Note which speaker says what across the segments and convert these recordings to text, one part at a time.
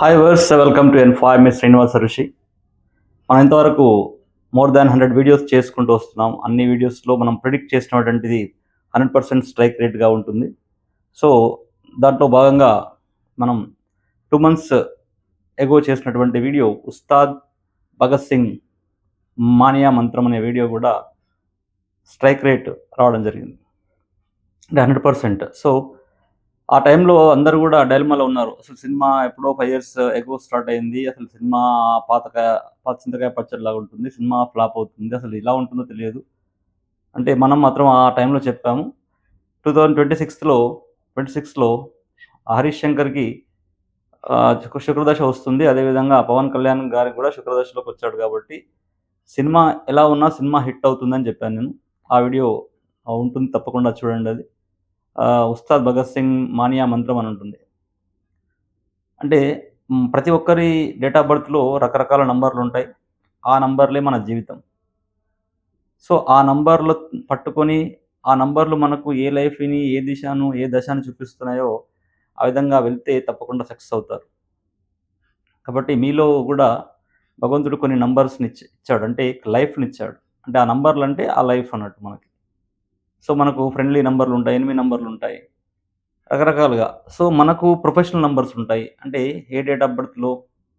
Speaker 1: Hi viewers welcome to N5 miss Srinivasa Rishi. మనం ఇంతవరకు more than 100 videos చేసుకుంటూ వస్తున్నాం. అన్ని వీడియోస్లో మనం ప్రిడిక్ట్ చేసినటువంటిది 100% స్ట్రైక్ రేట్గా ఉంటుంది. సో దాంట్లో భాగంగా మనం 2 months ఎగో చేసినటువంటి వీడియో ఉస్తాద్ భగత్ సింగ్ మానియా మంత్రం అనే వీడియో కూడా స్ట్రైక్ రేట్ రావడం జరిగింది, అంటే 100%. సో ఆ టైంలో అందరూ కూడా డైలమాలో ఉన్నారు. అసలు సినిమా ఎప్పుడో 5 years ఎగో స్టార్ట్ అయింది. అసలు సినిమా పాత చింతకాయ పచ్చడిలాగా ఉంటుంది. సినిమా ఫ్లాప్ అవుతుంది. అసలు ఇలా ఉంటుందో తెలియదు. అంటే మనం మాత్రం ఆ టైంలో చెప్పాము. 2026లో హరీష్ శంకర్‌కి శుక్రదశ వస్తుంది. అదేవిధంగా పవన్ కళ్యాణ్ గారికి కూడా శుక్రదశలోకి వచ్చాడు కాబట్టి సినిమా ఎలా ఉన్నా సినిమా హిట్ అవుతుందని చెప్పాను నేను. ఆ వీడియో ఉంటుంది, తప్పకుండా చూడండి అది. ఉస్తాద్ భగత్ సింగ్ మానియా మంత్రం అని ఉంటుంది. అంటే ప్రతి ఒక్కరి డేట్ ఆఫ్ బర్త్‌లో రకరకాల నంబర్‌లుంటాయి. ఆ నంబర్‌లే మన జీవితం. సో, ఆ నంబర్‌లు పట్టుకొని, ఆ నంబర్‌లు మనకు ఏ లైఫ్‌ని, ఏ దశను చూపిస్తున్నాయో, ఆ విధంగా వెళ్తే తప్పకుండా సక్సెస్ అవుతారు. కాబట్టి మీలో గూడా భగవంతుడు కొన్ని నంబర్స్‌ని ఇచ్చాడు. అంటే లైఫ్‌నిచ్చాడు. అంటే ఆ నంబర్‌లంటే ఆ లైఫ్ అన్నట్టు మనకి. సో, మనకు ఫ్రెండ్లీ నంబర్‌లుంటాయి, ఎనిమీ నంబర్‌లుంటాయి. రకరకాలుగా. సో, మనకు ప్రొఫెషనల్ నంబర్స్ ఉంటాయి. అంటే ఏ డేట్ ఆఫ్ బర్త్‌లో,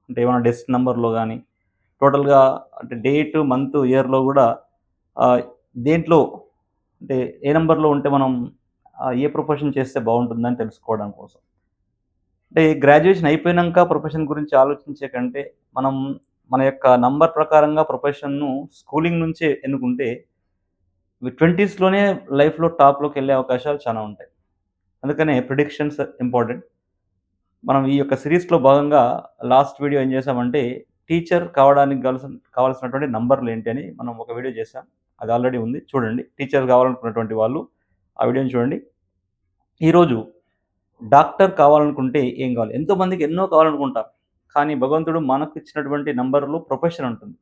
Speaker 1: అంటే ఏమైనా డెస్క్ నంబర్‌లో గాని, టోటల్‌గా అంటే డేట్, మంత్, ఇయర్‌లో గూడా ఆహ్, దేంట్లో అంటే ఏ నంబర్‌లో ఉంటే మనం ఏ ప్రొఫెషన్ చేస్తే బావుంటుందని తెలుసుకోవడం కోసం. అంటే గ్రాడ్యుయేషన్ అయిపోయినంక ప్రొఫెషన్ గురించి ఆలోచించే కంటే, మనం మన యొక్క నంబర్ ప్రకారంగా ప్రొఫెషన్‌ను స్కూలింగ్ నుంచే ఎన్నుకుంటే 20స్‌లోనే లైఫ్‌లో టాప్‌లోకెళ్ళే అవకాశాలు చాలా ఉంటాయి. అందుకనే ప్రిడిక్షన్స్ ఇంపార్టెంట్. మనం ఈ యొక్క సిరీస్‌లో భాగంగా లాస్ట్ వీడియో ఏం చేశామంటే, టీచర్ కావడానికి కావాల్సినటువంటి నంబర్‌లేంటి అని మనం ఒక వీడియో చేశాం. అది ఆల్రెడీ ఉంది, చూడండి. టీచర్ కావాలనుకున్నటువంటి వాళ్ళు ఆ వీడియోని చూడండి. ఈరోజు డాక్టర్ కావాలనుకుంటే ఏం కావాలి? ఎంతోమందికి ఎన్నో కావాలనుకుంటాం. కానీ భగవంతుడు మనకు ఇచ్చినటువంటి నంబర్‌లో ప్రొఫెషన్ ఉంటుంది.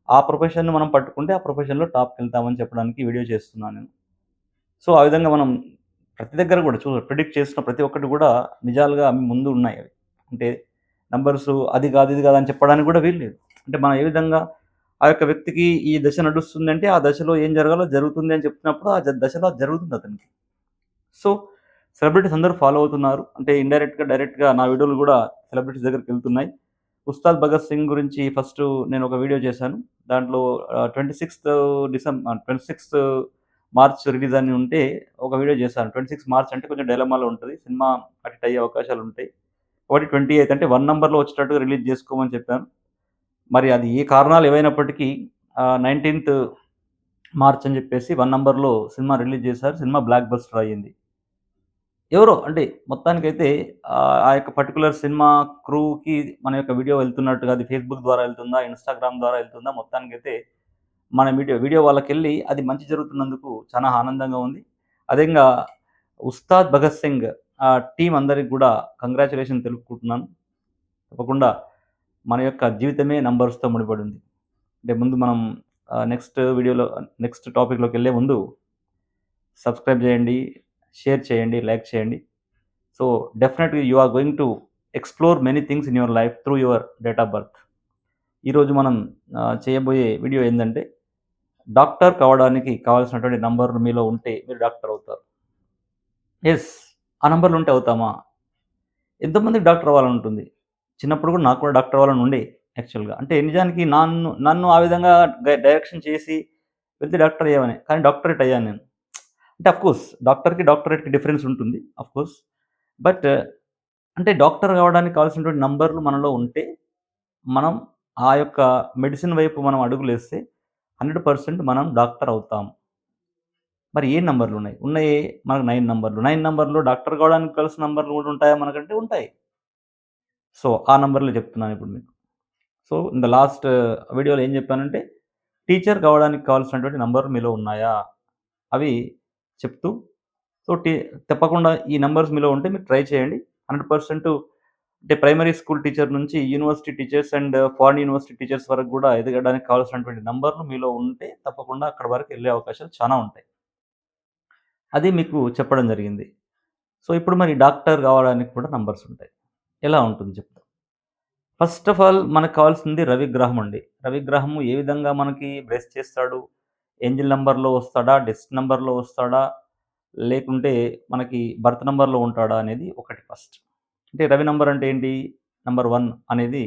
Speaker 1: ఆ ప్రొఫెషన్‌ని మనం పట్టుకుంటే ఆ ప్రొఫెషన్‌లో టాప్‌కెళ్తామని చెప్పడానికి ఈ వీడియో చేస్తున్నాను నేను. సో, ఆ విధంగా మనం ప్రతి దగ్గర గూడా ప్రిడిక్ట్ చేసిన ప్రతి ఒక్కటి గూడా నిజాలుగా ముందు ఉన్నాయి అవి. అంటే నంబర్సు అది గాదు, ఇది గాదు అని చెప్పడానికి గూడా వీల్లేదు. అంటే మనం ఏ విధంగా ఆ యొక్క వ్యక్తికి ఈ దశ నడుస్తుందంటే, ఆ దశలో ఏం జరగాలో జరుగుతుంది అని చెప్తున్నప్పుడు ఆ దశలో అది జరుగుతుంది అతనికి. సో, సెలబ్రిటీస్ అందరూ ఫాలో అవుతున్నారు. అంటే ఇండైరెక్ట్‌గా, డైరెక్ట్‌గా నా వీడియోలు గూడా సెలబ్రిటీస్ దగ్గరికెళ్తున్నాయి. ఉస్తాద్ భగత్ సింగ్ గురించి ఫస్టు నేనొక వీడియో చేశాను. దాంట్లో 26 మార్చ్ రిలీజ్ అని ఉంటే ఒక వీడియో చేశాను. 26 మార్చ్ అంటే కొంచెం డైలమాలో ఉంటది. సినిమా అటు ఇటు అయ్యే అవకాశాలుంటాయి. ఒకటి 28 అంటే 1 నంబర్‌లో వచ్చేటట్టుగా రిలీజ్ చేసుకోమని చెప్పాను. మరి అది ఏ కారణాలు ఏవైనప్పటికీ 19థ్ మార్చ్ అని చెప్పేసి 1 నంబర్‌లో సినిమా రిలీజ్ చేశారు. సినిమా బ్లాక్ బస్టర్ అయ్యింది. ఎవరో అంటే మొత్తానికైతే ఆ యొక్క పర్టిక్యులర్ సినిమా క్రూకి మన యొక్క వీడియో వెళ్తున్నట్టుగా, అది ఫేస్‌బుక్ ద్వారా వెళ్తుందా, ఇన్‌స్టాగ్రామ్ ద్వారా వెళ్తుందా, మొత్తానికైతే మన వీడియో వాళ్ళకెళ్ళి అది మంచి జరుగుతున్నందుకు చాలా ఆనందంగా ఉంది. అదేంగా ఉస్తాద్ భగత్ సింగ్ టీమ్ అందరికి గూడా కంగ్రాచ్యులేషన్ తెలుపుకుంటున్నాను. తప్పకుండా మన యొక్క జీవితమే నంబర్స్‌తో ముడిపడుంది. అంటే ముందు మనం నెక్స్ట్ టాపిక్‌లోకెళ్ళే ముందు సబ్స్క్రైబ్ చేయండి, షేర్ చేయండి, లైక్ చేయండి. So, definitely you are going to explore many things in your life through your date of birth. ఈరోజు మనం చేయబోయే వీడియో ఏందంటే, డాక్టర్ కావడానికి కావాల్సినటువంటి నంబర్‌లు మీలో ఉంటే మీరు డాక్టర్ అవుతారు. యెస్. ఆ నంబర్‌లు ఉంటే అవుతామా? ఎంతోమందికి డాక్టర్ అవ్వాలని ఉంటుంది. చిన్నప్పుడు కూడా నాకు కూడా డాక్టర్ అవ్వాలని ఉండే యాక్చువల్‌గా. అంటే నిజానికి నన్ను ఆ విధంగా డైరెక్షన్ చేసి వెళ్తే డాక్టర్ అయ్యేవాడిని. కానీ డాక్టరేట్ అయ్యాను నేను. అంటే ఆఫ్‌కోర్స్ డాక్టర్‌కి, డాక్టరేట్‌కి డిఫరెన్స్ ఉంటుంది ఆఫ్‌కోర్స్. బట్ అంటే డాక్టర్ కావడానికి కావాల్సినటువంటి నంబర్‌లు మనలో ఉంటే, మనం ఆ యొక్క మెడిసిన్ వైపు మనం అడుగులేస్తే 100% మనం డాక్టర్ అవుతాం. మరి ఏ నంబర్‌లున్నాయి? ఉన్నాయి, మనకు 9 నంబర్‌లు. 9 నంబర్‌లో డాక్టర్ కావడానికి కావాల్సిన నంబర్‌లు కూడా ఉంటాయా మనకంటే? ఉంటాయి. సో, ఆ నంబర్‌లే చెప్తున్నాను ఇప్పుడు మీకు. సో, ఇన్ ద లాస్ట్ వీడియోలో ఏం చెప్పానంటే, టీచర్ కావడానికి కావాల్సినటువంటి నంబర్‌లు మీలో ఉన్నాయా? అవి చెప్తూ, సో, తప్పకుండా ఈ నంబర్స్ మీలో ఉంటే మీరు ట్రై చేయండి. 100% అంటే ప్రైమరీ స్కూల్ టీచర్ నుంచి university teachers and foreign university teachers వరకు గూడా ఎదగడానికి కావాల్సినటువంటి నంబర్‌లు మీలో ఉంటే తప్పకుండా అక్కడి వరకు ఎళ్ళే అవకాశాలు చానా ఉంటాయి. అది మీకు చెప్పడం జరిగింది. సో, ఇప్పుడు మరి డాక్టర్ కావడానికి కూడా నంబర్స్ ఉంటాయి. ఎలా ఉంటుంది చెప్తా. ఫస్ట్ ఆఫ్ ఆల్ మనకు కావాల్సింది రవిగ్రహం అండి. రవిగ్రహము ఏ విధంగా మనకి బ్లెస్ చేస్తాడు? ఏంజిల్ నంబర్‌లో వస్తాడా? డెస్టినీ నంబర్‌లో వస్తాడా? లేకుంటే మనకి బర్త్ నంబర్‌లో ఉంటాడా? అనేది ఒకటి ఫస్ట్. అంటే రవి నంబర్ అంటే ఏంటి? నంబర్ 1 అనేది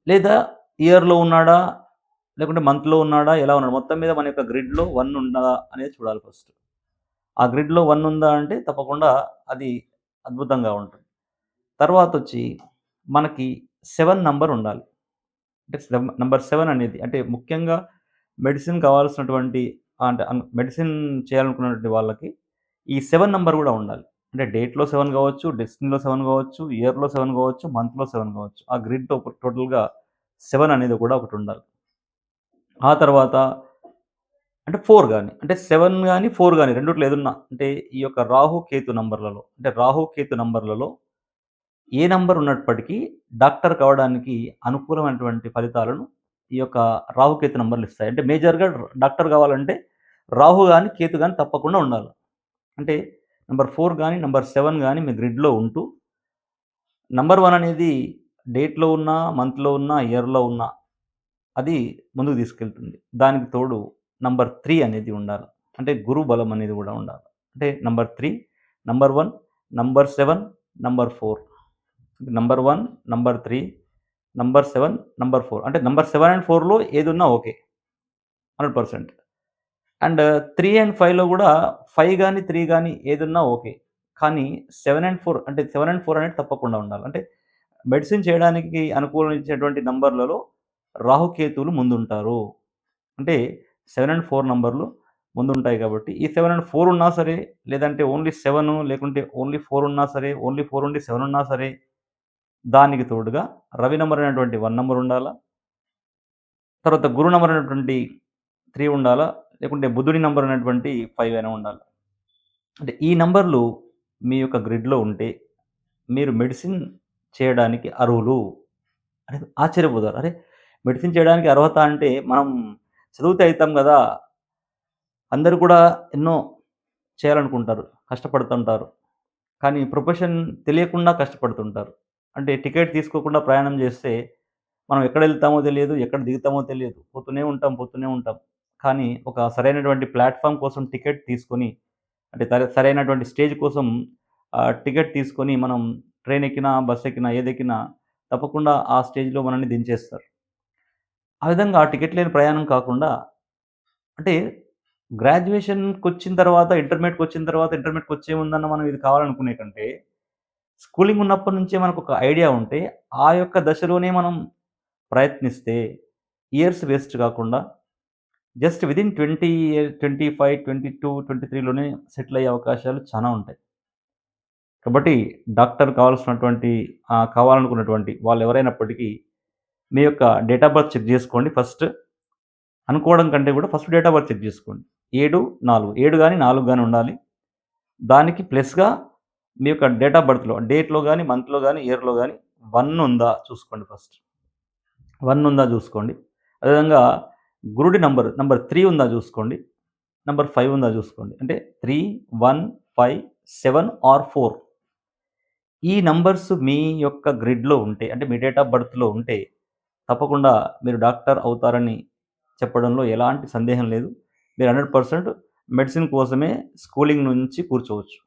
Speaker 1: లేదా ఇయర్‌లో ఉన్నాడా? లేకుంటే మంత్‌లో ఉన్నాడా? ఎలా ఉన్నాడు? మొత్తం మీద మన యొక్క గ్రిడ్‌లో 1 ఉందా అనేది చూడాలి ఫస్ట్. ఆ గ్రిడ్‌లో 1 ఉందా అంటే తప్పకుండా అది అద్భుతంగా ఉంటుంది. తర్వాతొచ్చి మనకి 7 నంబర్ ఉండాలి. అంటే నంబర్ 7 అనేది అంటే ముఖ్యంగా మెడిసిన్ కావాల్సినటువంటి అంటే మెడిసిన్ చేయాలనుకున్నటువంటి వాళ్ళకి ఈ 7 నంబర్ గూడా ఉండాలి. అంటే డేట్‌లో 7 గావచ్చు, డెస్టినీలో 7 గావచ్చు, ఇయర్‌లో 7 గావచ్చు, మంత్‌లో 7 గావచ్చు. ఆ గ్రిడ్ టోటల్‌గా 7 అనేది కూడా ఒకటుండాలి. ఆ తర్వాత అంటే 4 గాని. అంటే 7 గాని, 4 గాని రెండిట్లో ఏదున్నా అంటే ఈ యొక్క రాహు, కేతు నంబర్‌లలో అంటే రాహు, కేతు నంబర్‌లలో ఏ నంబర్ ఉన్నప్పటికీ డాక్టర్ కావడానికి అనుకూలమైనటువంటి ఫలితాలను ఈ యొక్క రాహు, కేతు నంబర్‌లు ఇస్తాయి. అంటే మేజర్‌గా డాక్టర్ కావాలంటే రాహు గాని, కేతు గాని తప్పకుండా ఉండాలి. అంటే నంబర్ 4 గాని, నంబర్ 7 గాని మీ గ్రిడ్‌లో ఉంటూ నంబర్ 1 అనేది డేట్‌లో ఉన్నా, మంత్‌లో ఉన్నా, ఇయర్‌లో ఉన్నా అది ముందుకు తీసుకెళ్తుంది. దానికి తోడు నంబర్ 3 అనేది ఉండాలి. అంటే గురు బలం అనేది గూడా ఉండాలి. అంటే number 3, number 1, number 7, number 4. Number 1, number 3, number 7, number 4. అంటే నంబర్ 7 అండ్ 4లో ఏదున్నా ఓకే. 100%. అండ్ 3 అండ్ 5లో గూడా 5 గాని, 3 గాని ఏదున్నా ఓకే. కానీ 7 అండ్ 4 అంటే 7 అండ్ 4 అనేది తప్పకుండా ఉండాలి. అంటే మెడిసిన్ చేయడానికి అనుకూలించేటువంటి నంబర్‌లలో రాహుకేతువులు ముందుంటారు. అంటే 7 అండ్ 4 నంబర్‌లు ముందుంటాయి కాబట్టి, ఈ 7 అండ్ 4 ఉన్నా సరే, లేదంటే ఓన్లీ 7 లేకుంటే ఓన్లీ 4 ఉన్నా సరే, ఓన్లీ 4 ఉండి 7 ఉన్నా సరే, దానికి తోడుగా రవి నంబర్ అనేటువంటి 1 నంబర్ ఉండాలా. తర్వాత గురు నంబర్ అనేటువంటి 3 ఉండాలా. లేకుంటే బుధుడి నంబర్ అనేటువంటి 5 అయినా ఉండాలి. అంటే ఈ నంబర్‌లు మీ యొక్క గ్రిడ్‌లో ఉంటే, మీరు మెడిసిన్ చేయడానికి అర్హులు. అని ఆశ్చర్యపోతారు. అరే! మెడిసిన్ చేయడానికి అర్హత అంటే మనం చదివితే అయితాం గదా! అందరూ కూడా ఎన్నో చేయాలనుకుంటారు. కష్టపడుతుంటారు. కానీ ప్రొఫెషన్ తెలియకుండా కష్టపడుతుంటారు. అంటే టికెట్ తీసుకోకుండా ప్రయాణం చేస్తే, మనం ఎక్కడెళ్తామో తెలియదు, ఎక్కడ దిగుతామో తెలియదు. పోతూనే ఉంటాం, పోతూనే ఉంటాం. కానీ ఒక సరైనటువంటి ప్లాట్‌ఫార్మ్ కోసం టికెట్ తీసుకొని, అంటే సరైనటువంటి స్టేజ్ కోసం టికెట్ తీసుకొని మనం ట్రైన్ ఎక్కినా, బస్ ఎక్కినా, ఏదెక్కినా తప్పకుండా ఆ స్టేజ్‌లో మనల్ని దించేస్తారు. ఆ విధంగా ఆ టికెట్ లేని ప్రయాణం కాకుండా అంటే గ్రాడ్యుయేషన్‌కొచ్చిన తర్వాత, ఇంటర్మీడియేట్‌కొచ్చేముందన్న మనం ఇది కావాలనుకునే కంటే, స్కూలింగ్ ఉన్నప్పటి నుంచే మనకొక ఐడియా ఉంటే, ఆ యొక్క దశలోనే మనం ప్రయత్నిస్తే, ఇయర్స్ వేస్ట్ కాకుండా జస్ట్ వితిన్ 20 25, 22, 23లోనే సెటిల్ అయ్యే అవకాశాలు చానా ఉంటాయి. కాబట్టి డాక్టర్ కావాల్సినటువంటి కావాలనుకున్నటువంటి వాళ్ళెవరైనప్పటికీ, మీ యొక్క డేట్ ఆఫ్ బర్త్ చెక్ జేసుకోండి ఫస్ట్. అనుకోవడం కంటే కూడా first date of birth check జేసుకోండి. 7, 4 7 గాని, 4 గాని ఉండాలి. దానికి ప్లస్‌గా మీ యొక్క డేట్ ఆఫ్ బర్త్‌లో డేట్‌లో గాని, మంత్‌లో గాని, ఇయర్‌లో గాని 1 ఉందా చూసుకోండి ఫస్ట్. 1 ఉందా జూసుకోండి. అదేవిధంగా గురుడి నంబర్ 3 ఉందా జూసుకోండి. నంబర్ 5 ఉందా జూసుకోండి. అంటే 3, 1, 5, 7 ఆర్ 4 ఈ నంబర్స్ మీ యొక్క గ్రిడ్‌లో ఉంటే, అంటే మీ డేట్ ఆఫ్ బర్త్‌లో ఉంటే, తప్పకుండా మీరు డాక్టర్ అవుతారని చెప్పడంలో ఎలాంటి సందేహం లేదు. మీరు 100% మెడిసిన్ కోసమే స్కూలింగ్ నుంచి కూర్చోవచ్చు.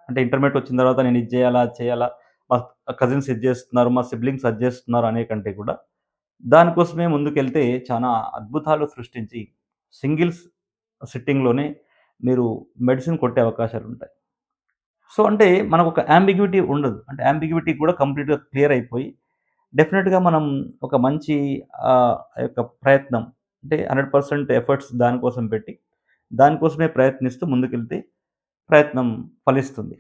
Speaker 1: అంటే ఇంటర్మీడియేట్ వచ్చిన తర్వాత నేను ఇది చేయాలా, అది చేయాలా, మా కజిన్స్ ఇది చేస్తున్నారు, మా సిబ్లింగ్స్ అది చేస్తున్నారు అనే కంటే కూడా, దానికోసమే ముందుకెళ్తే చానా అద్భుతాలు సృష్టించి, సింగిల్స్ సిట్టింగ్‌లోనే మీరు మెడిసిన్ కొట్టే అవకాశాలుంటాయి. సో, అంటే మనకొక యాంబిగ్యూటీ ఉండదు. అంటే యాంబిగ్యూటీ కూడా కంప్లీట్‌గా క్లియర్ అయిపోయి, డెఫినిట్‌గా మనం ఒక మంచి యొక్క ప్రయత్నం అంటే 100% ఎఫర్ట్స్ దానికోసం పెట్టి, దానికోసమే ప్రయత్నిస్తూ ముందుకెళ్తే ప్రయత్నం ఫలిస్తుంది.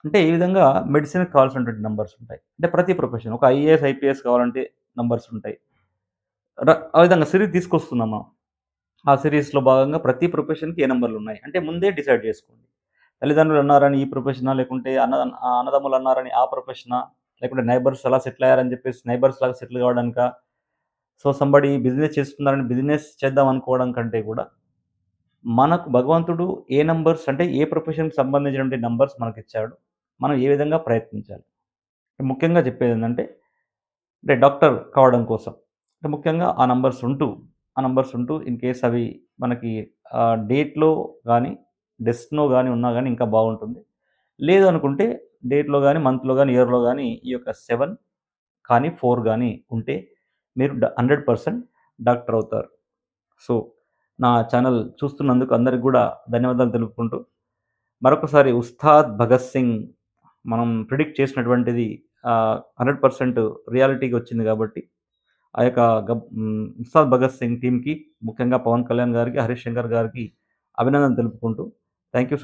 Speaker 1: అంటే ఈ విధంగా మెడిసిన్‌కి కావాల్సినటువంటి నంబర్స్ ఉంటాయి. అంటే ప్రతి ప్రొఫెషన్ ఒక ఐఏఎస్, ఐపీఎస్ కావాలంటే నంబర్స్ ఉంటాయి. ఆ విధంగా సిరీస్ తీసుకొస్తున్నాం మనం. ఆ సిరీస్‌లో భాగంగా ప్రతి ప్రొఫెషన్‌కి ఏ నంబర్‌లున్నాయి. అంటే ముందే డిసైడ్ జేసుకోండి. తల్లిదండ్రులన్నారని ఈ ప్రొఫెషనా? లేకుంటే అన్నదమ్ములన్నారని ఆ ప్రొఫెషనా? లేకుంటే నైబర్స్ అలా సెటిల్ అయ్యారని జెప్పేసి నైబర్స్ లాగా సెటిల్ కావడానికా? సో, సంబడి బిజినెస్ చేస్తున్నారని బిజినెస్ చేద్దాం అనుకోవడం కంటే గూడా, మనకు భగవంతుడు ఏ నంబర్స్ అంటే ఏ ప్రొఫెషన్‌కి సంబంధించినటువంటి నంబర్స్ మనకిచ్చాడు. మనం ఏ విధంగా ప్రయత్నించాలి. ముఖ్యంగా చెప్పేదేందంటే, అంటే డాక్టర్ కావడం కోసం. అంటే ముఖ్యంగా ఆ నంబర్స్ ఉంటూ ఇన్ కేస్ అవి మనకి డేట్‌లో గానీ, డెస్క్‌నో గానీ ఉన్నా గానీ ఇంకా బాగుంటుంది. లేదు అనుకుంటే డేట్‌లో గానీ, మంత్‌లో గానీ, ఇయర్‌లో గానీ ఈ యొక్క 7 కానీ, 4 గానీ ఉంటే మీరు 100% డాక్టర్ అవుతారు. సో, నా ఛానల్ చూస్తున్నందుకు అందరికి గూడా ధన్యవాదాలు తెలుపుకుంటూ, మరొకసారి 'ఉస్తాద్ భగత్ సింగ్' మనం ప్రిడిక్ట్ చేసినటువంటిది 100% రియాలిటీకొచ్చింది గాబట్టి, ఆ యొక్క 'ఉస్తాద్ భగత్ సింగ్' టీమ్‌కి ముఖ్యంగా 'పవన్ కళ్యాణ్' గారికి, 'హరీష్ శంకర్' గారికి అభినందనలు తెలుపుకుంటూ థాంక్ యూ సో